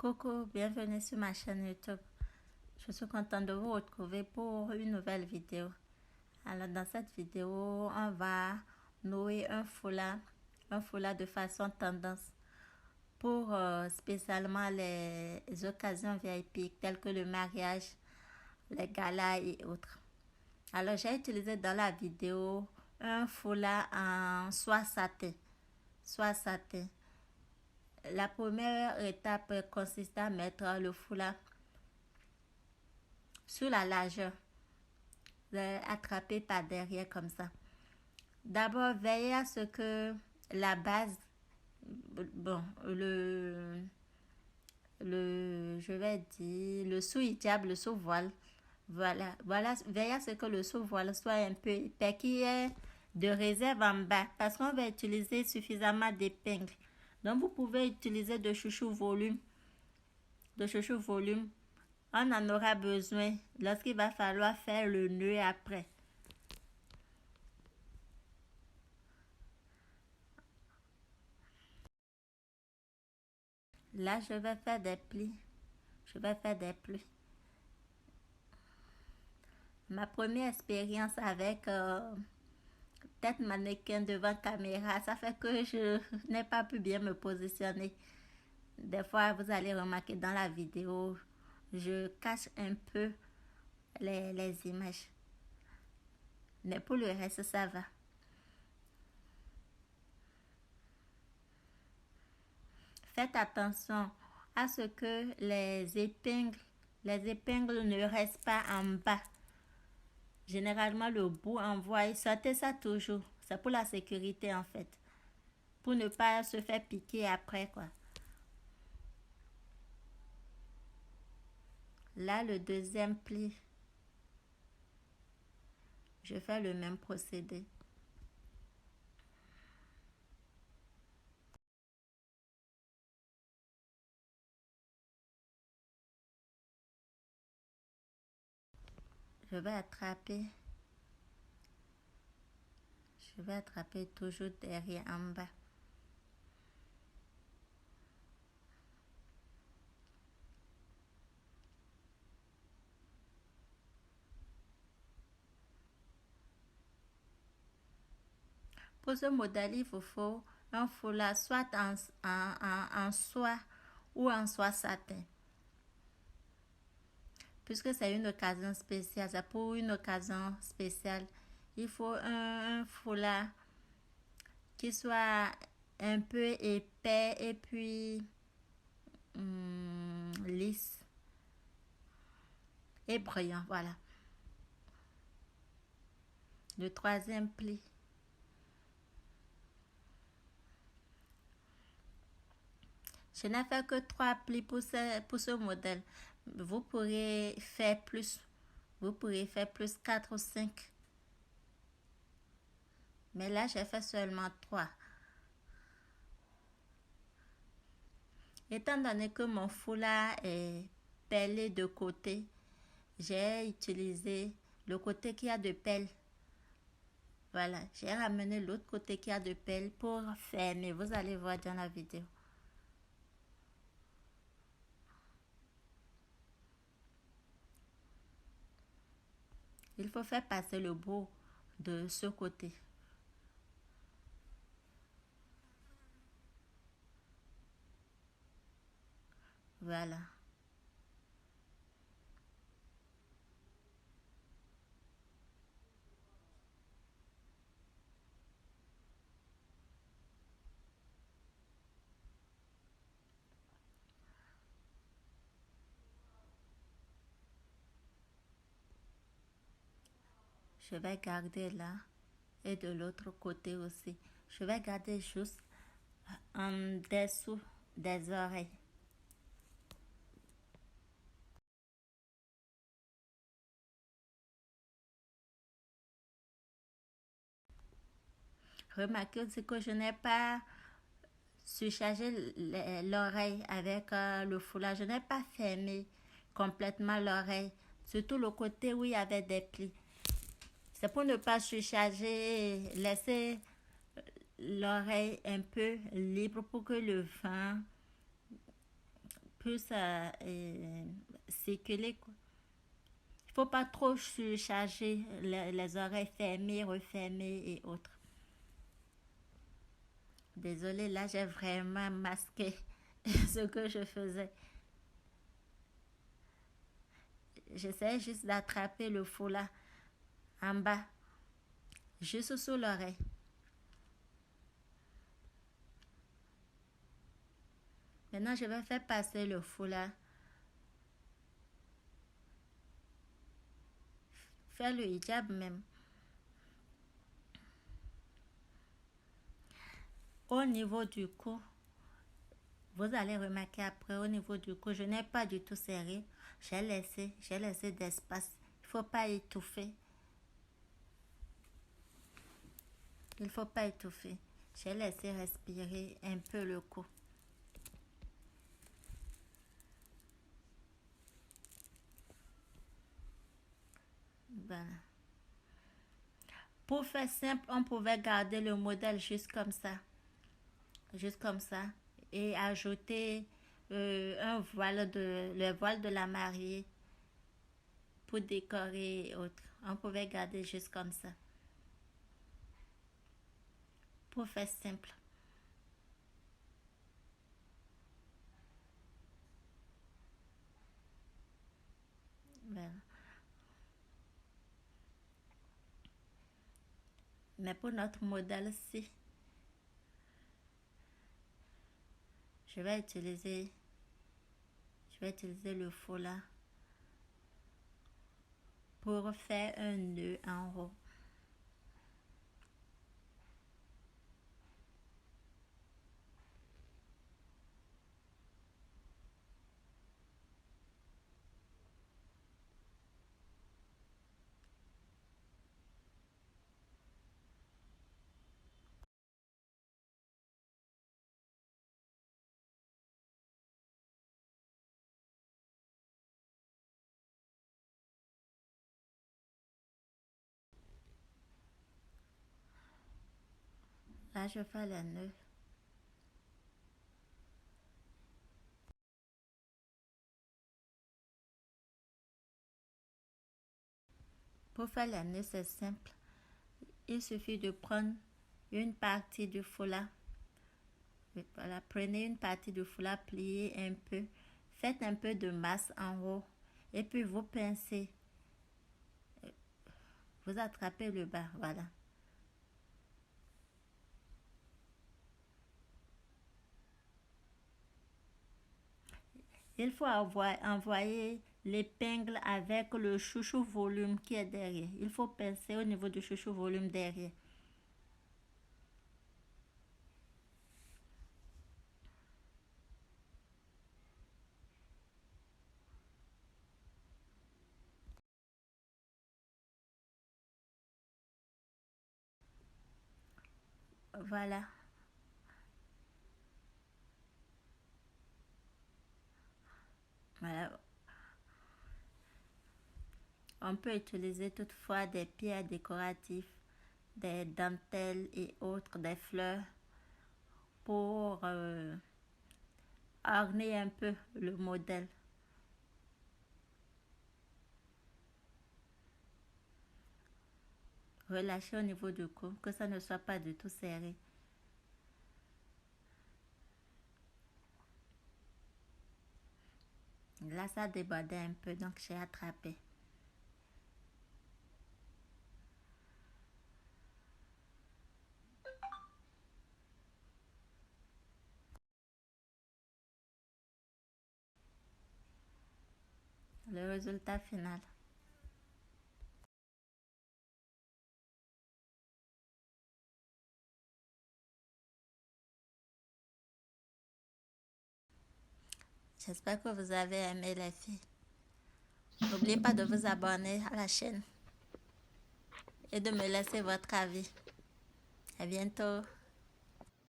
Coucou, bienvenue sur ma chaîne YouTube. Je suis contente de vous retrouver pour une nouvelle vidéo. Alors dans cette vidéo, on va nouer un foulard de façon tendance pour spécialement les occasions VIP telles que le mariage, les galas et autres. Alors j'ai utilisé dans la vidéo un foulard en soie satin. Soie satin. La première étape consiste à mettre le foulard sur la largeur, attraper par derrière comme ça. D'abord, veillez à ce que la base, bon, je vais dire, le sous-hijab, le sous-voile, voilà, veillez à ce que le sous-voile soit un peu épais, qu'il y ait de réserve en bas, parce qu'on va utiliser suffisamment d'épingles. Donc, vous pouvez utiliser de chouchou volume, On en aura besoin lorsqu'il va falloir faire le nœud après. Là, je vais faire des plis. Ma première expérience avec tête mannequin devant caméra, ça fait que je n'ai pas pu bien me positionner. Des fois, vous allez remarquer dans la vidéo, je cache un peu les images. Mais pour le reste, ça va. Faites attention à ce que les épingles ne restent pas en bas. Généralement, le bout envoie, sortez ça toujours. C'est pour la sécurité en fait. Pour ne pas se faire piquer après quoi. Là, le deuxième pli, je fais le même procédé. Je vais attraper. Je vais attraper toujours derrière en bas. Pour ce modèle, il vous faut un foulard soit en soie ou en soie satin. Puisque c'est une occasion spéciale, c'est pour une occasion spéciale, il faut un foulard qui soit un peu épais et puis lisse et brillant. Voilà. Le troisième pli. Je n'ai fait que 3 plis pour ce modèle. Vous pourrez faire plus. Vous pourrez faire plus 4 ou 5. Mais là, j'ai fait seulement 3. Étant donné que mon foulard est pellé de côté, j'ai utilisé le côté qui a de pelle. Voilà, j'ai ramené l'autre côté qui a de pelle pour fermer. Vous allez voir dans la vidéo. Il faut faire passer le bout de ce côté. Voilà. Je vais garder là et de l'autre côté aussi. Je vais garder juste en dessous des oreilles. Remarquez aussi que je n'ai pas surchargé l'oreille avec le foulard. Je n'ai pas fermé complètement l'oreille, surtout le côté où il y avait des plis. C'est pour ne pas surcharger, laisser l'oreille un peu libre pour que le vent plus circuler, quoi. Il faut pas trop surcharger les oreilles fermées, refermées et autres. Désolée, là j'ai vraiment masqué ce que je faisais. J'essayais juste d'attraper le foulard en bas, juste sous l'oreille. Maintenant, je vais faire passer le foulard, faire le hijab même. Au niveau du cou, vous allez remarquer après, au niveau du cou, je n'ai pas du tout serré. J'ai laissé d'espace. Il ne faut pas étouffer. Il ne faut pas étouffer. J'ai laissé respirer un peu le cou. Voilà. Pour faire simple, on pouvait garder le modèle juste comme ça. Juste comme ça. Et ajouter le voile de la mariée pour décorer et autres. On pouvait garder juste comme ça. Pour faire simple. Voilà. Mais pour notre modèle-ci, je vais utiliser, je vais utiliser le foulard pour faire un nœud en haut. Là, je fais le nœud. Pour faire le nœud, c'est simple. Il suffit de prendre une partie du foulard. Voilà, prenez une partie du foulard, pliez un peu. Faites un peu de masse en haut. Et puis vous pincez. Vous attrapez le bas, voilà. Il faut envoyer l'épingle avec le chouchou volume qui est derrière. Il faut pincer au niveau du chouchou volume derrière. Voilà. Voilà. On peut utiliser toutefois des pierres décoratives, des dentelles et autres, des fleurs pour orner un peu le modèle. Relâchez au niveau du cou, que ça ne soit pas du tout serré. Là, ça débordait un peu, donc j'ai attrapé. Le résultat final. J'espère que vous avez aimé les filles. N'oubliez pas de vous abonner à la chaîne et de me laisser votre avis. À bientôt.